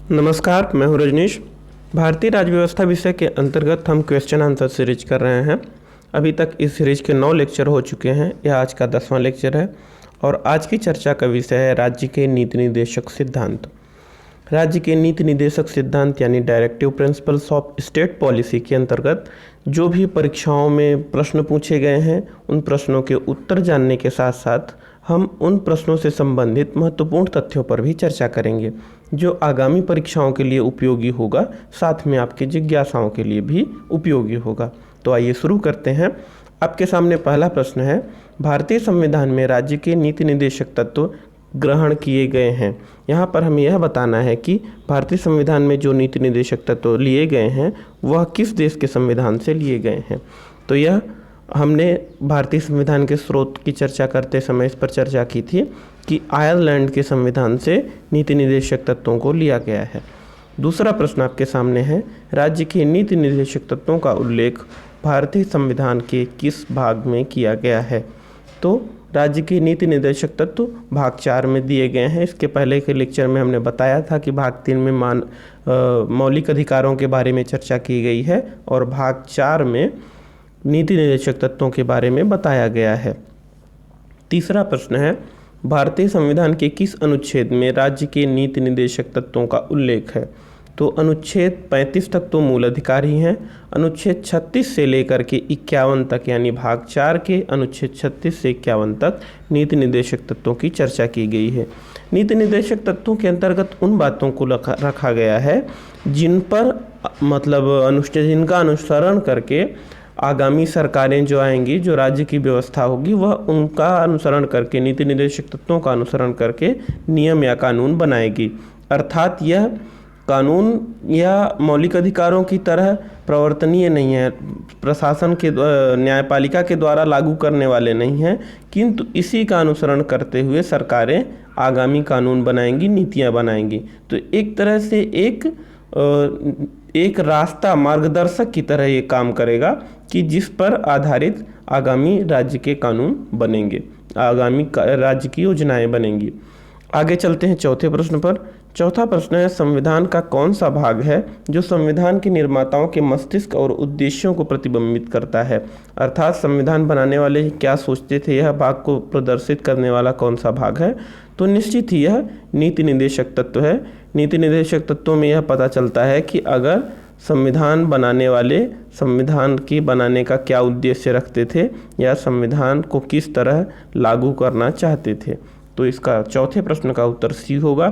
नमस्कार, मैं हूँ रजनीश। भारतीय राज्य व्यवस्था विषय के अंतर्गत हम क्वेश्चन आंसर सीरीज कर रहे हैं। अभी तक इस सीरीज के 9 लेक्चर हो चुके हैं। यह आज का 10वां लेक्चर है और आज की चर्चा का विषय है राज्य के नीति निर्देशक सिद्धांत। राज्य के नीति निर्देशक सिद्धांत यानी directive principles of state policy के अंतर्गत जो भी परीक्षाओं में प्रश्न पूछे गए हैं, उन प्रश्नों के उत्तर जानने के साथ साथ हम उन प्रश्नों से संबंधित महत्वपूर्ण तथ्यों पर भी चर्चा करेंगे जो आगामी परीक्षाओं के लिए उपयोगी होगा, साथ में आपके जिज्ञासाओं के लिए भी उपयोगी होगा। तो आइए शुरू करते हैं। आपके सामने पहला प्रश्न है, भारतीय संविधान में राज्य के नीति निर्देशक तत्व ग्रहण किए गए हैं। यहाँ पर हमें यह बताना है कि भारतीय संविधान में जो नीति निर्देशक तत्व लिए गए हैं वह किस देश के संविधान से लिए गए हैं। तो यह हमने भारतीय संविधान के स्रोत की चर्चा करते समय इस पर चर्चा की थी कि आयरलैंड के संविधान से नीति निर्देशक तत्वों को लिया गया है। दूसरा प्रश्न आपके सामने है, राज्य के नीति निर्देशक तत्वों का उल्लेख भारतीय संविधान के किस भाग में किया गया है। तो राज्य के नीति निर्देशक तत्व भाग 4 में दिए गए हैं। इसके पहले के लेक्चर में हमने बताया था कि भाग 3 में मौलिक अधिकारों के बारे में चर्चा की गई है और भाग 4 में नीति निर्देशक तत्वों के बारे में बताया गया है। तीसरा प्रश्न है, भारतीय संविधान के किस अनुच्छेद में राज्य के नीति निर्देशक तत्वों का उल्लेख है। तो अनुच्छेद 35 तक तो मूल अधिकार ही हैं। अनुच्छेद 36 से लेकर के 51 तक यानी भाग 4 के अनुच्छेद 36 से 51 तक नीति निर्देशक तत्वों की चर्चा की गई है। नीति निर्देशक तत्वों के अंतर्गत उन बातों को रखा गया है जिन पर जिनका अनुसरण करके आगामी सरकारें जो आएंगी, जो राज्य की व्यवस्था होगी, वह उनका अनुसरण करके, नीति निर्देशक तत्वों का अनुसरण करके नियम या कानून बनाएगी। अर्थात यह कानून या मौलिक अधिकारों की तरह प्रवर्तनीय नहीं है, प्रशासन के न्यायपालिका के द्वारा लागू करने वाले नहीं हैं, किंतु इसी का अनुसरण करते हुए सरकारें आगामी कानून बनाएंगी, नीतियां बनाएंगी। तो एक तरह से एक रास्ता, मार्गदर्शक की तरह ये काम करेगा कि जिस पर आधारित आगामी राज्य के कानून बनेंगे, आगामी राज्य की योजनाएं बनेंगी। आगे चलते हैं चौथे प्रश्न पर। चौथा प्रश्न है, संविधान का कौन सा भाग है जो संविधान के निर्माताओं के मस्तिष्क और उद्देश्यों को प्रतिबिंबित करता है। अर्थात संविधान बनाने वाले क्या सोचते थे, यह भाग को प्रदर्शित करने वाला कौन सा भाग है। तो निश्चित ही यह नीति निर्देशक तत्व है। नीति निर्देशक तत्वों में यह पता चलता है कि अगर संविधान बनाने वाले संविधान की बनाने का क्या उद्देश्य रखते थे या संविधान को किस तरह लागू करना चाहते थे। तो इसका चौथे प्रश्न का उत्तर सी होगा।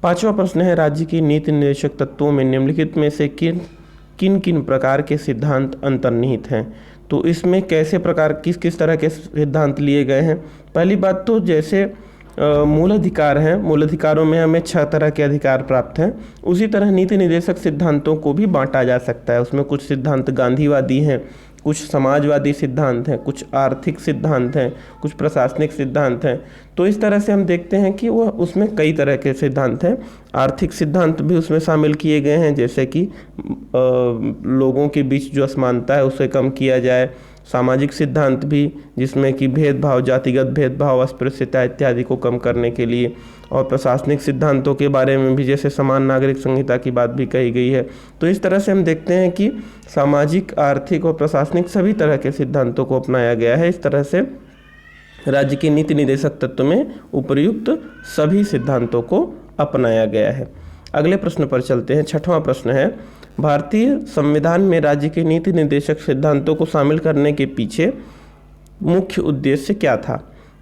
पांचवा प्रश्न है, राज्य की नीति निर्देशक तत्वों में निम्नलिखित में से किन किन प्रकार के सिद्धांत अंतर्निहित हैं। तो इसमें किस किस तरह के सिद्धांत लिए गए हैं। पहली बात तो जैसे मूल अधिकार हैं, मूल अधिकारों में हमें 6 तरह के अधिकार प्राप्त हैं। उसी तरह नीति निर्देशक सिद्धांतों को भी बांटा जा सकता है। उसमें कुछ सिद्धांत गांधीवादी हैं, कुछ समाजवादी सिद्धांत हैं, कुछ आर्थिक सिद्धांत हैं, कुछ प्रशासनिक सिद्धांत हैं। तो इस तरह से हम देखते हैं कि वह उसमें कई तरह के सिद्धांत हैं। आर्थिक सिद्धांत भी उसमें शामिल किए गए हैं, जैसे कि लोगों के बीच जो असमानता है उसे कम किया जाए। सामाजिक सिद्धांत भी, जिसमें कि भेदभाव, जातिगत भेदभाव, अस्पृश्यता इत्यादि को कम करने के लिए। और प्रशासनिक सिद्धांतों के बारे में भी, जैसे समान नागरिक संहिता की बात भी कही गई है। तो इस तरह से हम देखते हैं कि सामाजिक, आर्थिक और प्रशासनिक सभी तरह के सिद्धांतों को अपनाया गया है। इस तरह से राज्य के नीति निर्देशक तत्व में उपर्युक्त सभी सिद्धांतों को अपनाया गया है। अगले प्रश्न पर चलते हैं। छठवां प्रश्न है, भारतीय संविधान में राज्य के नीति निर्देशक सिद्धांतों को शामिल करने के पीछे मुख्य उद्देश्य क्या था।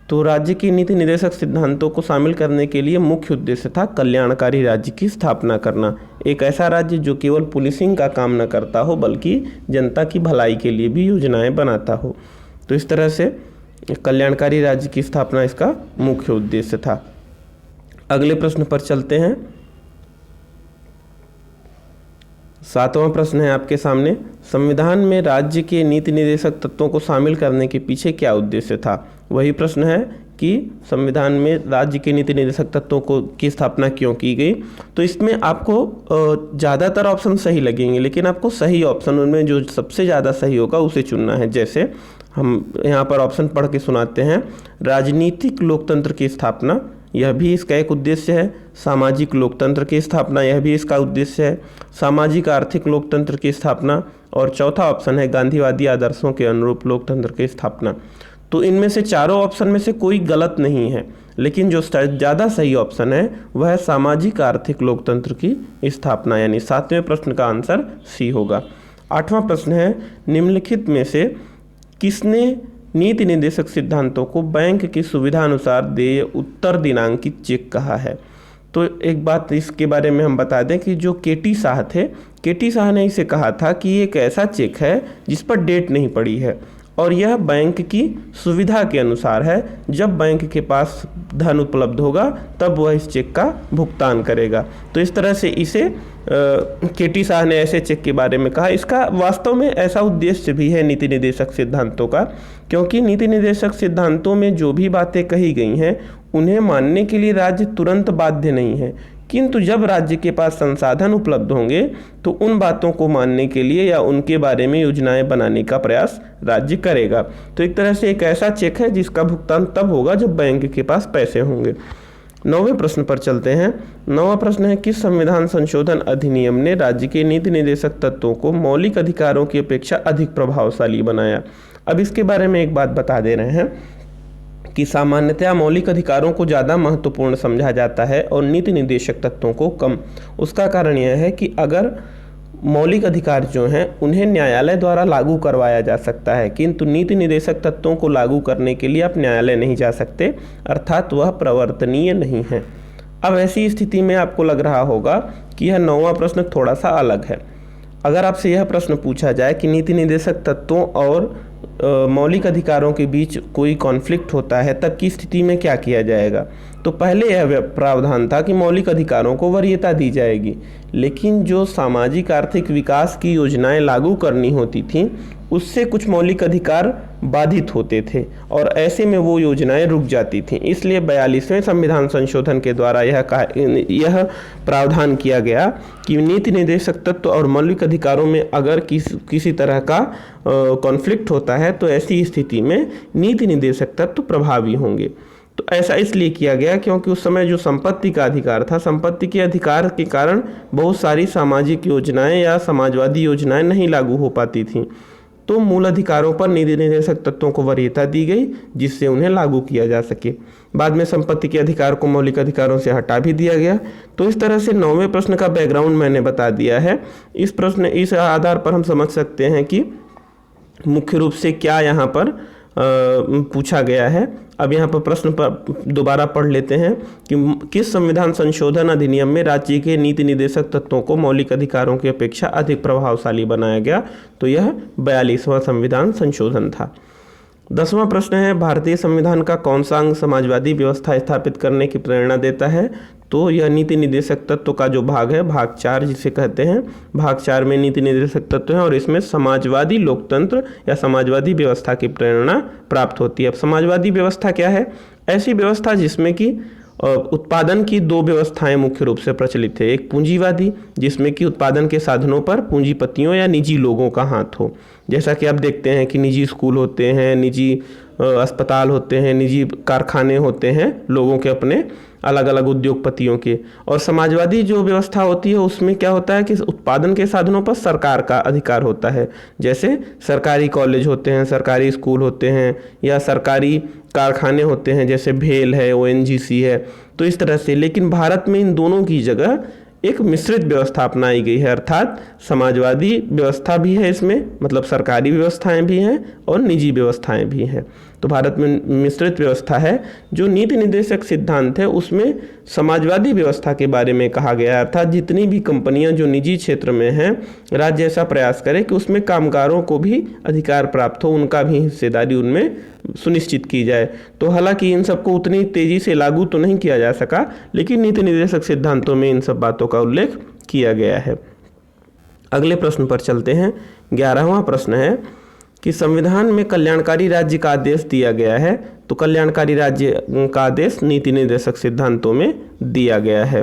तो राज्य के नीति निर्देशक सिद्धांतों को शामिल करने के लिए मुख्य उद्देश्य था कल्याणकारी राज्य की स्थापना करना। एक ऐसा राज्य जो केवल पुलिसिंग का काम न करता हो बल्कि जनता की भलाई के लिए भी योजनाएं बनाता हो। तो इस तरह से कल्याणकारी राज्य की स्थापना इसका मुख्य उद्देश्य था। अगले प्रश्न पर चलते हैं। 7वां प्रश्न है आपके सामने, संविधान में राज्य के नीति निर्देशक तत्वों को शामिल करने के पीछे क्या उद्देश्य था। वही प्रश्न है कि संविधान में राज्य के नीति निर्देशक तत्वों की स्थापना क्यों की गई। तो इसमें आपको ज़्यादातर ऑप्शन सही लगेंगे, लेकिन आपको सही ऑप्शन, उनमें जो सबसे ज़्यादा सही होगा उसे चुनना है। जैसे हम यहाँ पर ऑप्शन पढ़ के सुनाते हैं, राजनीतिक लोकतंत्र की स्थापना, यह भी इसका एक उद्देश्य है। सामाजिक लोकतंत्र की स्थापना, यह भी इसका उद्देश्य है। सामाजिक आर्थिक लोकतंत्र की स्थापना, और चौथा ऑप्शन है गांधीवादी आदर्शों के अनुरूप लोकतंत्र की स्थापना। तो इनमें से चारों ऑप्शन में से कोई गलत नहीं है, लेकिन जो ज़्यादा सही ऑप्शन है वह है सामाजिक आर्थिक लोकतंत्र की स्थापना, यानी 7वें प्रश्न का आंसर सी होगा। 8वां प्रश्न है, निम्नलिखित में से किसने नीति निर्देशक सिद्धांतों को बैंक की सुविधा अनुसार देय उत्तर दिनांकित चेक कहा है? तो एक बात इसके बारे में हम बता दें कि जो केटी शाह थे, केटी शाह ने इसे कहा था कि ये एक ऐसा चेक है जिस पर डेट नहीं पड़ी है और यह बैंक की सुविधा के अनुसार है। जब बैंक के पास धन उपलब्ध होगा तब वह इस चेक का भुगतान करेगा। तो इस तरह से इसे केटी शाह ने ऐसे चेक के बारे में कहा। इसका वास्तव में ऐसा उद्देश्य भी है नीति निर्देशक सिद्धांतों का, क्योंकि नीति निर्देशक सिद्धांतों में जो भी बातें कही गई हैं उन्हें मानने के लिए राज्य तुरंत बाध्य नहीं है, किंतु जब राज्य के पास संसाधन उपलब्ध होंगे तो उन बातों को मानने के लिए या उनके बारे में योजनाएं बनाने का प्रयास राज्य करेगा। तो एक तरह से एक ऐसा चेक है जिसका भुगतान तब होगा जब बैंक के पास पैसे होंगे। 9वें प्रश्न पर चलते हैं। 9वां प्रश्न है, किस संविधान संशोधन अधिनियम ने राज्य के नीति निर्देशक तत्वों को मौलिक अधिकारों की अपेक्षा अधिक प्रभावशाली बनाया? अब इसके बारे में एक बात बता दे रहे हैं कि सामान्यतया मौलिक अधिकारों को ज़्यादा महत्वपूर्ण समझा जाता है और नीति निर्देशक तत्वों को कम। उसका कारण यह है कि अगर मौलिक अधिकार जो हैं उन्हें न्यायालय द्वारा लागू करवाया जा सकता है, किंतु नीति निर्देशक तत्वों को लागू करने के लिए आप न्यायालय नहीं जा सकते, अर्थात वह प्रवर्तनीय नहीं है। अब ऐसी स्थिति में आपको लग रहा होगा कि यह 9वां प्रश्न थोड़ा सा अलग है। अगर आपसे यह प्रश्न पूछा जाए कि नीति निर्देशक तत्वों और मौलिक अधिकारों के बीच कोई कॉन्फ्लिक्ट होता है तब की स्थिति में क्या किया जाएगा, तो पहले यह प्रावधान था कि मौलिक अधिकारों को वरीयता दी जाएगी, लेकिन जो सामाजिक आर्थिक विकास की योजनाएं लागू करनी होती थीं उससे कुछ मौलिक अधिकार बाधित होते थे और ऐसे में वो योजनाएं रुक जाती थीं। इसलिए 42वें संविधान संशोधन के द्वारा यह प्रावधान किया गया कि नीति निर्देशक तत्व और मौलिक अधिकारों में अगर किसी तरह का कॉन्फ्लिक्ट होता है तो ऐसी स्थिति में नीति निर्देशक तत्व प्रभावी होंगे। तो ऐसा इसलिए किया गया क्योंकि उस समय जो संपत्ति का अधिकार था, संपत्ति के अधिकार के कारण बहुत सारी सामाजिक योजनाएं या समाजवादी योजनाएं नहीं लागू हो पाती थीं। तो मूल अधिकारों पर नीति निर्देशक तत्वों को वरीयता दी गई जिससे उन्हें लागू किया जा सके। बाद में संपत्ति के अधिकार को मौलिक अधिकारों से हटा भी दिया गया। तो इस तरह से 9वें प्रश्न का बैकग्राउंड मैंने बता दिया है। इस आधार पर हम समझ सकते हैं कि मुख्य रूप से क्या यहाँ पर पूछा गया है। अब यहाँ पर प्रश्न पर दोबारा पढ़ लेते हैं कि किस संविधान संशोधन अधिनियम में राज्य के नीति निर्देशक तत्वों को मौलिक अधिकारों की अपेक्षा अधिक प्रभावशाली बनाया गया? तो यह 42वां संविधान संशोधन था। 10वां प्रश्न है, भारतीय संविधान का कौन सा अंग समाजवादी व्यवस्था स्थापित करने की प्रेरणा देता है? तो यह नीति निर्देशक तत्व का जो भाग है, भाग 4 जिसे कहते हैं, भाग 4 में नीति निर्देशक तत्व है और इसमें समाजवादी लोकतंत्र या समाजवादी व्यवस्था की प्रेरणा प्राप्त होती है। अब समाजवादी व्यवस्था क्या है? ऐसी व्यवस्था जिसमें कि उत्पादन की 2 व्यवस्थाएं मुख्य रूप से प्रचलित है। एक पूंजीवादी, जिसमें कि उत्पादन के साधनों पर पूंजीपतियों या निजी लोगों का हाथ हो, जैसा कि आप देखते हैं कि निजी स्कूल होते हैं, निजी अस्पताल होते हैं, निजी कारखाने होते हैं, लोगों के अपने अलग अलग उद्योगपतियों के। और समाजवादी जो व्यवस्था होती है उसमें क्या होता है कि उत्पादन के साधनों पर सरकार का अधिकार होता है, जैसे सरकारी कॉलेज होते हैं, सरकारी स्कूल होते हैं या सरकारी कारखाने होते हैं, जैसे भेल है, ONGC है। तो इस तरह से, लेकिन भारत में इन दोनों की जगह एक मिश्रित व्यवस्था अपनाई गई है, अर्थात समाजवादी व्यवस्था भी है इसमें, मतलब सरकारी व्यवस्थाएं भी हैं और निजी व्यवस्थाएं भी हैं। तो भारत में मिश्रित व्यवस्था है। जो नीति निर्देशक सिद्धांत है उसमें समाजवादी व्यवस्था के बारे में कहा गया है, अर्थात जितनी भी कंपनियां जो निजी क्षेत्र में हैं, राज्य ऐसा प्रयास करे कि उसमें कामगारों को भी अधिकार प्राप्त हो, उनका भी हिस्सेदारी उनमें सुनिश्चित की जाए। तो हालांकि इन सबको उतनी तेज़ी से लागू तो नहीं किया जा सका, लेकिन नीति निर्देशक सिद्धांतों में इन सब बातों का उल्लेख किया गया है। अगले प्रश्न पर चलते हैं। 11वां प्रश्न है कि संविधान में कल्याणकारी राज्य का आदेश दिया गया है। तो कल्याणकारी राज्य का आदेश नीति निर्देशक सिद्धांतों में दिया गया है।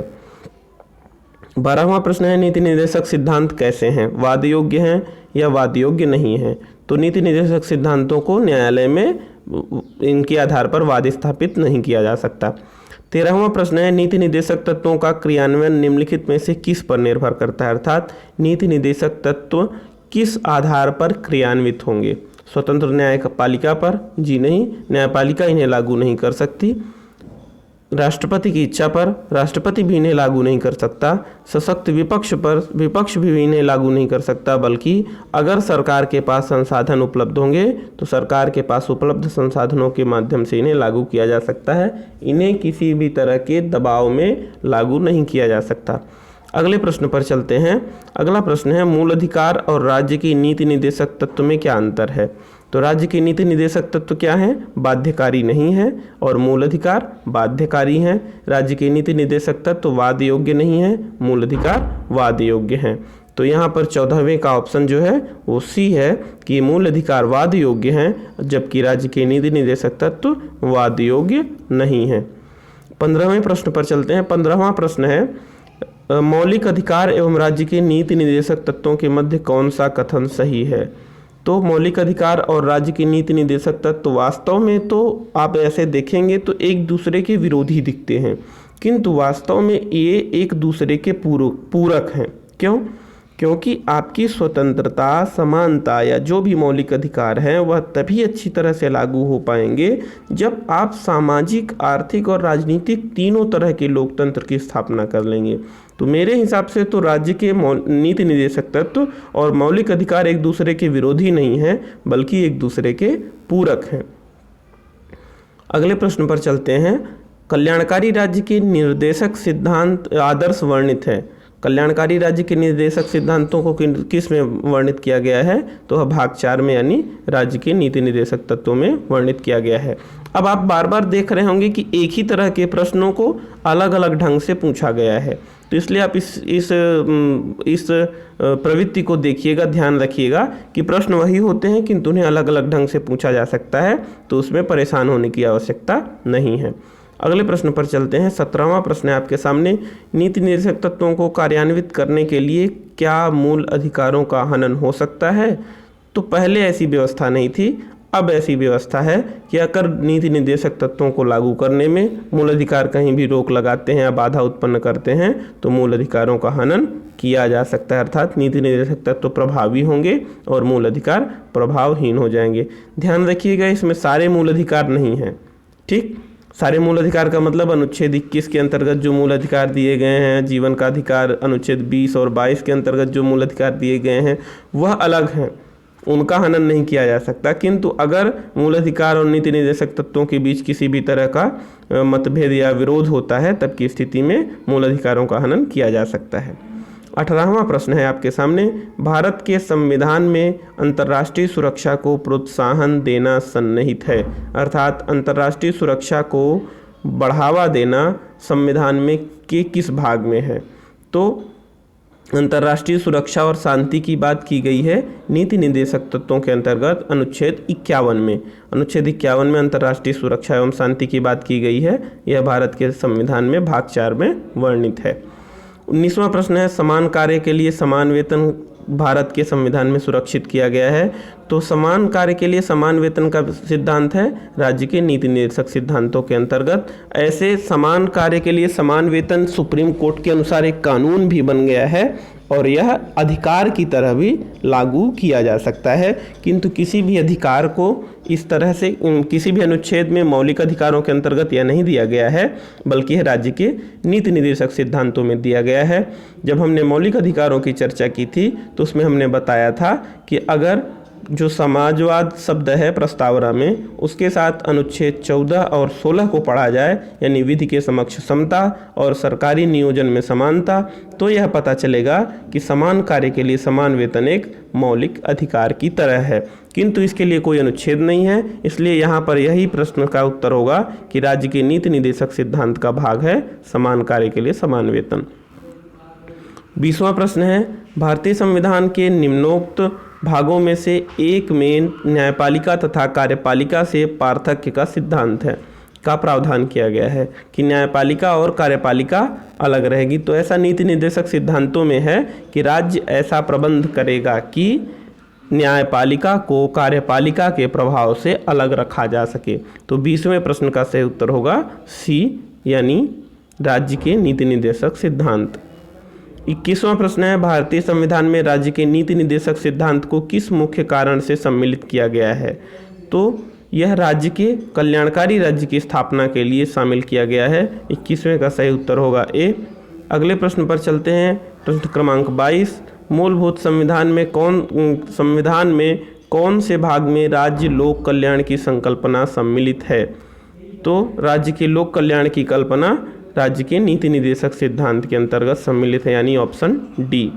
12वां प्रश्न है, नीति निर्देशक सिद्धांत कैसे हैं? वाद योग्य हैं या वाद योग्य नहीं हैं? तो नीति निर्देशक सिद्धांतों को न्यायालय में इनके आधार पर वाद स्थापित नहीं किया जा सकता। 13वां प्रश्न है नीति निर्देशक तत्वों का क्रियान्वयन निम्नलिखित में से किस पर निर्भर करता है, अर्थात नीति निर्देशक तत्व किस आधार पर क्रियान्वित होंगे। स्वतंत्र न्यायपालिका पर? जी नहीं, न्यायपालिका इन्हें लागू नहीं कर सकती। राष्ट्रपति की इच्छा पर? राष्ट्रपति भी इन्हें लागू नहीं कर सकता। सशक्त विपक्ष पर? विपक्ष भी इन्हें लागू नहीं कर सकता, बल्कि अगर सरकार के पास संसाधन उपलब्ध होंगे तो सरकार के पास उपलब्ध संसाधनों के माध्यम से इन्हें लागू किया जा सकता है। इन्हें किसी भी तरह के दबाव में लागू नहीं किया जा सकता। अगले प्रश्न पर चलते हैं। अगला प्रश्न है मूल अधिकार और राज्य की नीति निर्देशक तत्व में क्या अंतर है। तो राज्य की नीति निर्देशक तत्व क्या है? बाध्यकारी नहीं है, और मूल अधिकार बाध्यकारी हैं। राज्य की नीति निर्देशक तत्व वाद योग्य नहीं है, मूल अधिकार वाद योग्य हैं। तो यहाँ पर 14वें का ऑप्शन जो है वो सी है कि मूल अधिकार वाद योग्य हैं, जबकि राज्य के नीति निर्देशक तत्व वाद योग्य नहीं है। 15वें प्रश्न पर चलते हैं। 15वां प्रश्न है मौलिक अधिकार एवं राज्य के नीति निर्देशक तत्वों के मध्य कौन सा कथन सही है। तो मौलिक अधिकार और राज्य की नीति निर्देशक तत्व वास्तव में तो आप ऐसे देखेंगे तो एक दूसरे के विरोधी दिखते हैं, किंतु वास्तव में ये एक दूसरे के पूरक हैं। क्यों? क्योंकि आपकी स्वतंत्रता, समानता या जो भी मौलिक अधिकार हैं वह तभी अच्छी तरह से लागू हो पाएंगे जब आप सामाजिक, आर्थिक और राजनीतिक तीनों तरह के लोकतंत्र की स्थापना कर लेंगे। तो मेरे हिसाब से तो राज्य के नीति निर्देशक तत्व और मौलिक अधिकार एक दूसरे के विरोधी नहीं हैं, बल्कि एक दूसरे के पूरक हैं। अगले प्रश्न पर चलते हैं। कल्याणकारी राज्य के निर्देशक सिद्धांत आदर्श वर्णित है। कल्याणकारी राज्य के निर्देशक सिद्धांतों को किस में वर्णित किया गया है? तो भाग 4 में, यानी राज्य के नीति निर्देशक तत्वों में वर्णित किया गया है। अब आप बार बार देख रहे होंगे कि एक ही तरह के प्रश्नों को अलग अलग ढंग से पूछा गया है, तो इसलिए आप इस प्रवृत्ति को देखिएगा, ध्यान रखिएगा कि प्रश्न वही होते हैं किंतु उन्हें अलग अलग ढंग से पूछा जा सकता है, तो उसमें परेशान होने की आवश्यकता नहीं है। अगले प्रश्न पर चलते हैं। 17वां प्रश्न है आपके सामने। नीति निर्देशक तत्वों को कार्यान्वित करने के लिए क्या मूल अधिकारों का हनन हो सकता है? तो पहले ऐसी व्यवस्था नहीं थी, अब ऐसी व्यवस्था है कि अगर नीति निर्देशक तत्वों को लागू करने में मूल अधिकार कहीं भी रोक लगाते हैं या बाधा उत्पन्न करते हैं तो मूल अधिकारों का हनन किया जा सकता है, अर्थात नीति निर्देशक तत्व प्रभावी होंगे और मूल अधिकार प्रभावहीन हो जाएंगे। ध्यान रखिएगा, इसमें सारे मूल अधिकार नहीं हैं। ठीक, सारे मूल अधिकार का मतलब अनुच्छेद 21 के अंतर्गत जो मूल अधिकार दिए गए हैं, जीवन का अधिकार अनुच्छेद 20 और 22 के अंतर्गत जो मूल अधिकार दिए गए हैं वह अलग हैं, उनका हनन नहीं किया जा सकता। किंतु अगर मूल अधिकार और नीति निर्देशक तत्वों के बीच किसी भी तरह का मतभेद या विरोध होता है तब की स्थिति में मूल अधिकारों का हनन किया जा सकता है। 18वां प्रश्न है आपके सामने। भारत के संविधान में अंतर्राष्ट्रीय सुरक्षा को प्रोत्साहन देना सन्निहित है, अर्थात अंतर्राष्ट्रीय सुरक्षा को बढ़ावा देना संविधान में के किस भाग में है? तो अंतर्राष्ट्रीय सुरक्षा और शांति की बात की गई है नीति निर्देशक तत्वों के अंतर्गत अनुच्छेद 51 में। अनुच्छेद 51 में अंतर्राष्ट्रीय सुरक्षा एवं शांति की बात की गई है। यह भारत के संविधान में भाग 4 में वर्णित है। 19वां प्रश्न है समान कार्य के लिए समान वेतन भारत के संविधान में सुरक्षित किया गया है। तो समान कार्य के लिए समान वेतन का सिद्धांत है राज्य के नीति निर्देशक सिद्धांतों के अंतर्गत। ऐसे समान कार्य के लिए समान वेतन सुप्रीम कोर्ट के अनुसार एक कानून भी बन गया है और यह अधिकार की तरह भी लागू किया जा सकता है। किंतु किसी भी अधिकार को इस तरह से किसी भी अनुच्छेद में मौलिक अधिकारों के अंतर्गत यह नहीं दिया गया है, बल्कि यह राज्य के नीति निर्देशक सिद्धांतों में दिया गया है। जब हमने मौलिक अधिकारों की चर्चा की थी तो उसमें हमने बताया था कि अगर जो समाजवाद शब्द है प्रस्तावना में, उसके साथ अनुच्छेद 14 और 16 को पढ़ा जाए, यानी विधि के समक्ष समता और सरकारी नियोजन में समानता, तो यह पता चलेगा कि समान कार्य के लिए समान वेतन एक मौलिक अधिकार की तरह है। किंतु इसके लिए कोई अनुच्छेद नहीं है, इसलिए यहाँ पर यही प्रश्न का उत्तर होगा कि राज्य के नीति निर्देशक सिद्धांत का भाग है समान कार्य के लिए समान वेतन। 20वां प्रश्न है भारतीय संविधान के निम्नोक्त भागों में से एक में न्यायपालिका तथा कार्यपालिका से पार्थक्य का सिद्धांत है का प्रावधान किया गया है कि न्यायपालिका और कार्यपालिका अलग रहेगी। तो ऐसा नीति निर्देशक सिद्धांतों में है कि राज्य ऐसा प्रबंध करेगा कि न्यायपालिका को कार्यपालिका के प्रभाव से अलग रखा जा सके। तो 20वें प्रश्न का सही उत्तर होगा सी, यानी राज्य के नीति निर्देशक सिद्धांत। 21वां प्रश्न है, भारतीय संविधान में राज्य के नीति निर्देशक सिद्धांत को किस मुख्य कारण से सम्मिलित किया गया है? तो यह राज्य के कल्याणकारी राज्य की स्थापना के लिए शामिल किया गया है। 21वें का सही उत्तर होगा ए। अगले प्रश्न पर चलते हैं। प्रश्न क्रमांक 22, मूलभूत संविधान में कौन से भाग में राज्य लोक कल्याण की संकल्पना सम्मिलित है? तो राज्य के लोक कल्याण की कल्पना राज्य के नीति निर्देशक सिद्धांत के अंतर्गत सम्मिलित है, यानी ऑप्शन डी।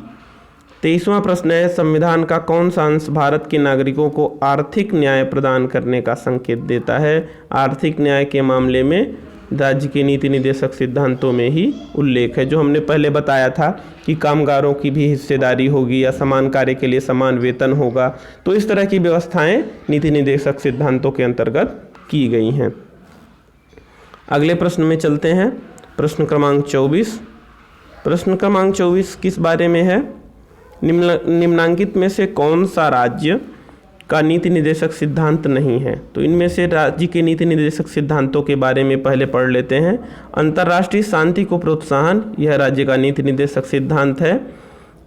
23वां प्रश्न है, संविधान का कौन सा अंश भारत के नागरिकों को आर्थिक न्याय प्रदान करने का संकेत देता है? आर्थिक न्याय के मामले में राज्य के नीति निर्देशक सिद्धांतों में ही उल्लेख है, जो हमने पहले बताया था कि कामगारों की भी हिस्सेदारी होगी या समान कार्य के लिए समान वेतन होगा। तो इस तरह की व्यवस्थाएं नीति निर्देशक सिद्धांतों के अंतर्गत की गई हैं। अगले प्रश्न में चलते हैं। प्रश्न क्रमांक 24। प्रश्न क्रमांक 24 किस बारे में है? निम्नांकित में से कौन सा राज्य का नीति निर्देशक सिद्धांत नहीं है? तो इनमें से राज्य के नीति निर्देशक सिद्धांतों के बारे में पहले पढ़ लेते हैं। अंतर्राष्ट्रीय शांति को प्रोत्साहन, यह राज्य का नीति निर्देशक सिद्धांत है।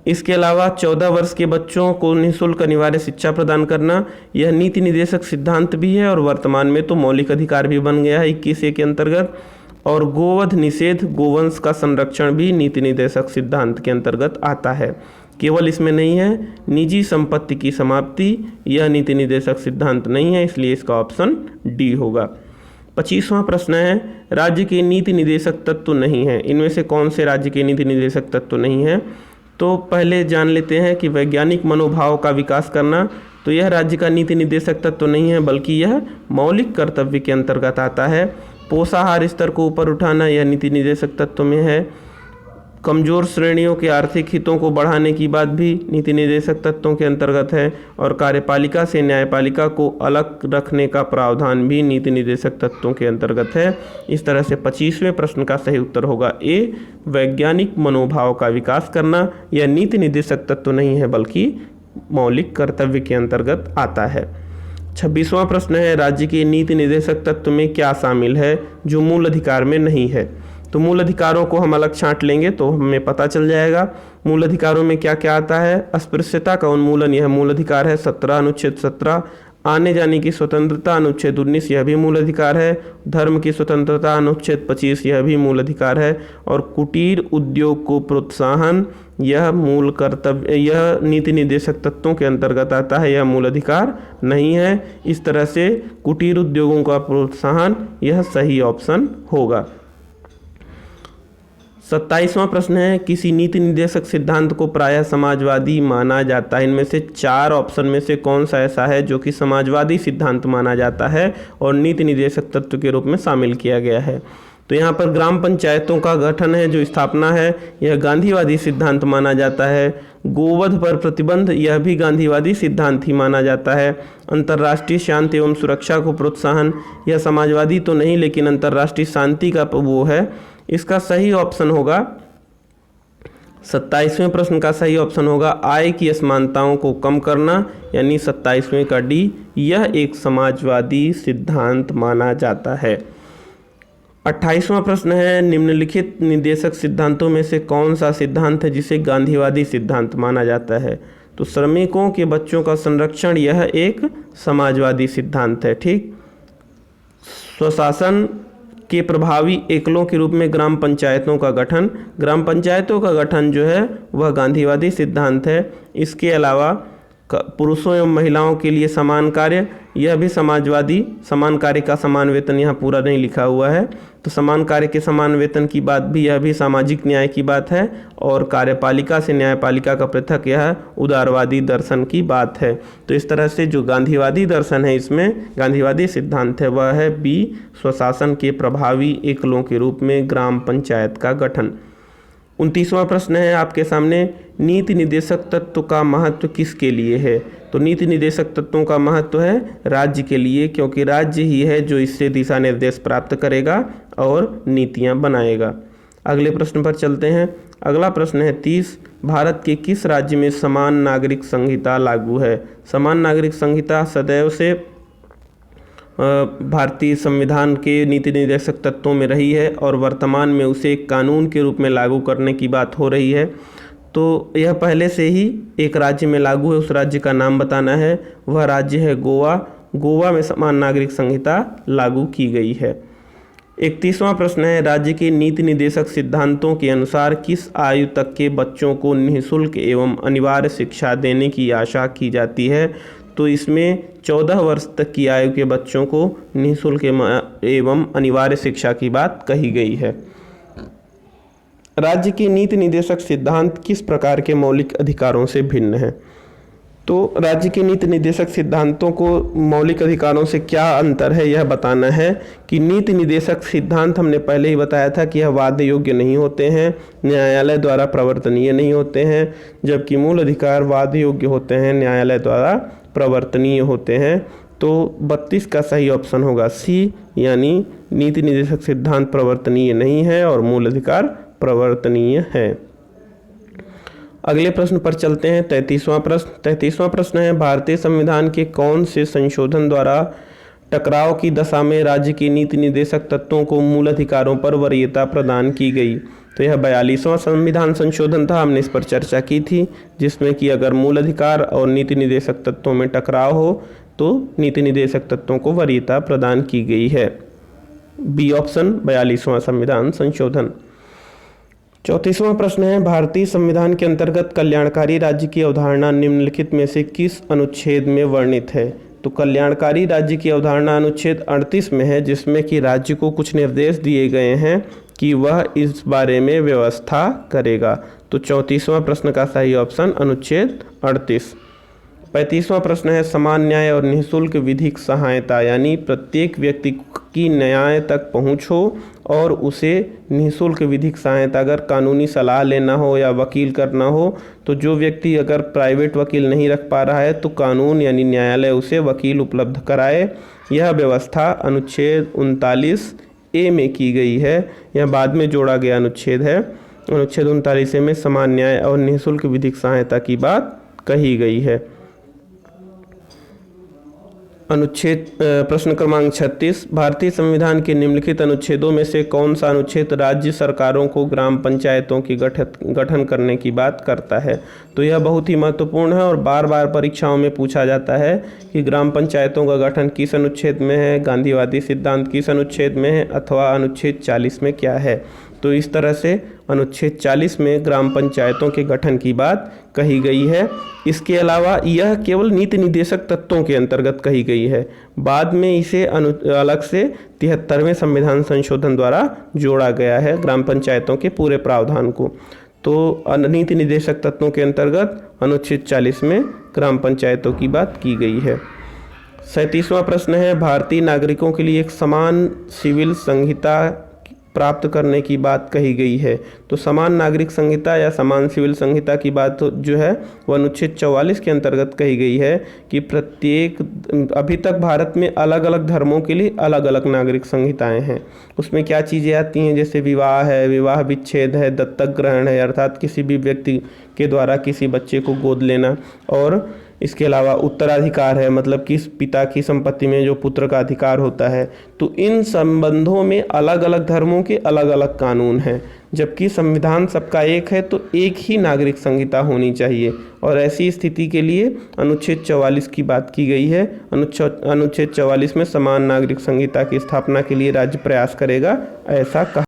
इसके अलावा 14 वर्ष के बच्चों को निःशुल्क अनिवार्य शिक्षा प्रदान करना, यह नीति निर्देशक सिद्धांत भी है और वर्तमान में तो मौलिक अधिकार भी बन गया है 21 के अंतर्गत। और गोवध निषेध, गोवंश का संरक्षण भी नीति निर्देशक सिद्धांत के अंतर्गत आता है। केवल इसमें नहीं है निजी संपत्ति की समाप्ति, यह नीति निर्देशक सिद्धांत नहीं है, इसलिए इसका ऑप्शन डी होगा। 25वां प्रश्न है, राज्य के नीति निर्देशक तत्व नहीं है। इनमें से कौन से राज्य के नीति निर्देशक तत्व नहीं है? तो पहले जान लेते हैं कि वैज्ञानिक मनोभाव का विकास करना, तो यह राज्य का नीति निर्देशक तत्व नहीं है, बल्कि यह मौलिक कर्तव्य के अंतर्गत आता है। पोषाहार स्तर को ऊपर उठाना, यह नीति निर्देशक तत्व में है। कमजोर श्रेणियों के आर्थिक हितों को बढ़ाने की बात भी नीति निर्देशक तत्वों के अंतर्गत है। और कार्यपालिका से न्यायपालिका को अलग रखने का प्रावधान भी नीति निर्देशक तत्वों के अंतर्गत है। इस तरह से 25वें प्रश्न का सही उत्तर होगा ए, वैज्ञानिक मनोभाव का विकास करना यह नीति निर्देशक तत्व नहीं है, बल्कि मौलिक कर्तव्य के अंतर्गत आता है। 26वां प्रश्न है, राज्य के नीति निर्देशक तत्व में क्या शामिल है जो मूल अधिकार में नहीं है? तो मूल अधिकारों को हम अलग छांट लेंगे तो हमें पता चल जाएगा मूल अधिकारों में क्या क्या आता है। अस्पृश्यता का उन्मूलन, यह मूल अधिकार है, 17 अनुच्छेद 17। आने जाने की स्वतंत्रता अनुच्छेद 19, यह भी मूल अधिकार है। धर्म की स्वतंत्रता अनुच्छेद 25, यह भी मूल अधिकार है। और कुटीर उद्योग को प्रोत्साहन, यह मूल कर्तव्य, यह नीति निर्देशक तत्वों के अंतर्गत आता है, यह मूल अधिकार नहीं है। इस तरह से कुटीर उद्योगों का प्रोत्साहन यह सही ऑप्शन होगा। 27वां प्रश्न है, किसी नीति निर्देशक सिद्धांत को प्रायः समाजवादी माना जाता है? इनमें से 4 ऑप्शन में से कौन सा ऐसा है जो कि समाजवादी सिद्धांत माना जाता है और नीति निर्देशक तत्व के रूप में शामिल किया गया है? तो यहाँ पर ग्राम पंचायतों का गठन है, जो स्थापना है, यह गांधीवादी सिद्धांत माना जाता है। गोवध पर प्रतिबंध, यह भी गांधीवादी सिद्धांत ही माना जाता है। अंतर्राष्ट्रीय शांति एवं सुरक्षा को प्रोत्साहन, यह समाजवादी तो नहीं लेकिन अंतर्राष्ट्रीय शांति का वो है। इसका सही ऑप्शन होगा 27वें प्रश्न का सही ऑप्शन होगा आय की असमानताओं को कम करना, यानी 27वें का डी, यह एक समाजवादी सिद्धांत माना जाता है। 28वां प्रश्न है, निम्नलिखित निर्देशक सिद्धांतों में से कौन सा सिद्धांत है जिसे गांधीवादी सिद्धांत माना जाता है? तो श्रमिकों के बच्चों का संरक्षण, यह एक समाजवादी सिद्धांत है। ठीक, स्वशासन के प्रभावी एकलों के रूप में ग्राम पंचायतों का गठन, ग्राम पंचायतों का गठन जो है वह गांधीवादी सिद्धांत है। इसके अलावा पुरुषों एवं महिलाओं के लिए समान कार्य, यह भी समाजवादी, समान कार्य का समान वेतन यहाँ पूरा नहीं लिखा हुआ है, तो समान कार्य के समान वेतन की बात भी, यह भी सामाजिक न्याय की बात है। और कार्यपालिका से न्यायपालिका का पृथक, यह उदारवादी दर्शन की बात है। तो इस तरह से जो गांधीवादी दर्शन है, इसमें गांधीवादी सिद्धांत है वह है बी, स्वशासन के प्रभावी एकलों के रूप में ग्राम पंचायत का गठन। 29वां प्रश्न है आपके सामने, नीति निर्देशक तत्व का महत्व किसके लिए है? तो नीति निर्देशक तत्वों का महत्व है राज्य के लिए, क्योंकि राज्य ही है जो इससे दिशा निर्देश प्राप्त करेगा और नीतियां बनाएगा। अगले प्रश्न पर चलते हैं। अगला प्रश्न है 30, भारत के किस राज्य में समान नागरिक संहिता लागू है? समान नागरिक संहिता सदैव से भारतीय संविधान के नीति निर्देशक तत्वों में रही है और वर्तमान में उसे एक कानून के रूप में लागू करने की बात हो रही है। तो यह पहले से ही एक राज्य में लागू है, उस राज्य का नाम बताना है। वह राज्य है गोवा। गोवा में समान नागरिक संहिता लागू की गई है। 31वां प्रश्न है, राज्य के नीति निर्देशक सिद्धांतों के अनुसार किस आयु तक के बच्चों को निःशुल्क एवं अनिवार्य शिक्षा देने की आशा की जाती है? तो इसमें 14 वर्ष तक की आयु के बच्चों को निःशुल्क एवं अनिवार्य शिक्षा की बात कही गई है। राज्य के नीति निर्देशक सिद्धांत किस प्रकार के मौलिक अधिकारों से भिन्न है? तो राज्य के नीति निर्देशक सिद्धांतों को मौलिक अधिकारों से क्या अंतर है, यह बताना है कि नीति निर्देशक सिद्धांत हमने पहले ही बताया था कि यह वाद्य योग्य नहीं होते हैं, न्यायालय द्वारा प्रवर्तनीय नहीं होते हैं, जबकि मूल अधिकार वाद्य योग्य होते हैं, न्यायालय द्वारा प्रवर्तनीय होते हैं। तो 32 का सही ऑप्शन होगा सी, यानी नीति निर्देशक सिद्धांत प्रवर्तनीय नहीं है और मूल अधिकार प्रवर्तनीय है। अगले प्रश्न पर चलते हैं। 33वां प्रश्न है, भारतीय संविधान के कौन से संशोधन द्वारा टकराव की दशा में राज्य की नीति निर्देशक तत्वों को मूल अधिकारों पर वरीयता प्रदान की गई? तो यह 42वां संविधान संशोधन था, हमने इस पर चर्चा की थी, जिसमें कि अगर मूल अधिकार और नीति निर्देशक तत्वों में टकराव हो तो नीति निर्देशक तत्वों को वरीयता प्रदान की गई है। बी ऑप्शन 42वां संविधान संशोधन। 34वां प्रश्न है, भारतीय संविधान के अंतर्गत कल्याणकारी राज्य की अवधारणा निम्नलिखित में से किस अनुच्छेद में वर्णित है? तो कल्याणकारी राज्य की अवधारणा अनुच्छेद 38 में है, जिसमें कि राज्य को कुछ निर्देश दिए गए हैं कि वह इस बारे में व्यवस्था करेगा। तो 34वां प्रश्न का सही ऑप्शन अनुच्छेद 38। 35वां प्रश्न है, समान न्याय और निःशुल्क विधिक सहायता, यानी प्रत्येक व्यक्ति की न्याय तक पहुँच हो और उसे निःशुल्क विधिक सहायता, अगर कानूनी सलाह लेना हो या वकील करना हो, तो जो व्यक्ति अगर प्राइवेट वकील नहीं रख पा रहा है तो कानून यानी न्यायालय उसे वकील उपलब्ध कराए। यह व्यवस्था अनुच्छेद 39A में की गई है, यह बाद में जोड़ा गया अनुच्छेद है। अनुच्छेद 39A में समान न्याय और निःशुल्क विधिक सहायता की बात कही गई है। अनुच्छेद प्रश्न क्रमांक 36, भारतीय संविधान के निम्नलिखित अनुच्छेदों में से कौन सा अनुच्छेद राज्य सरकारों को ग्राम पंचायतों की गठन करने की बात करता है? तो यह बहुत ही महत्वपूर्ण है और बार बार परीक्षाओं में पूछा जाता है कि ग्राम पंचायतों का गठन किस अनुच्छेद में है, गांधीवादी सिद्धांत किस अनुच्छेद में है, अथवा अनुच्छेद 40 में क्या है। तो इस तरह से अनुच्छेद 40 में ग्राम पंचायतों के गठन की बात कही गई है। इसके अलावा यह केवल नीति निर्देशक तत्वों के अंतर्गत कही गई है, बाद में इसे अलग से 73वें संविधान संशोधन द्वारा जोड़ा गया है ग्राम पंचायतों के पूरे प्रावधान को। तो नीति निर्देशक तत्वों के अंतर्गत अनुच्छेद 40 में ग्राम पंचायतों की बात की गई है। 37वां प्रश्न है, भारतीय नागरिकों के लिए एक समान सिविल संहिता प्राप्त करने की बात कही गई है। तो समान नागरिक संहिता या समान सिविल संहिता की बात जो है वह अनुच्छेद 44 के अंतर्गत कही गई है कि प्रत्येक, अभी तक भारत में अलग अलग धर्मों के लिए अलग अलग नागरिक संहिताएं हैं। उसमें क्या चीज़ें आती हैं, जैसे विवाह है, विवाह विच्छेद है, दत्तक ग्रहण है, अर्थात किसी भी व्यक्ति के द्वारा किसी बच्चे को गोद लेना, और इसके अलावा उत्तराधिकार है, मतलब कि पिता की संपत्ति में जो पुत्र का अधिकार होता है। तो इन संबंधों में अलग अलग धर्मों के अलग अलग कानून हैं, जबकि संविधान सबका एक है, तो एक ही नागरिक संहिता होनी चाहिए। और ऐसी स्थिति के लिए अनुच्छेद 44 की बात की गई है। अनुच्छेद 44 में समान नागरिक संहिता की स्थापना के लिए राज्य प्रयास करेगा, ऐसा कहा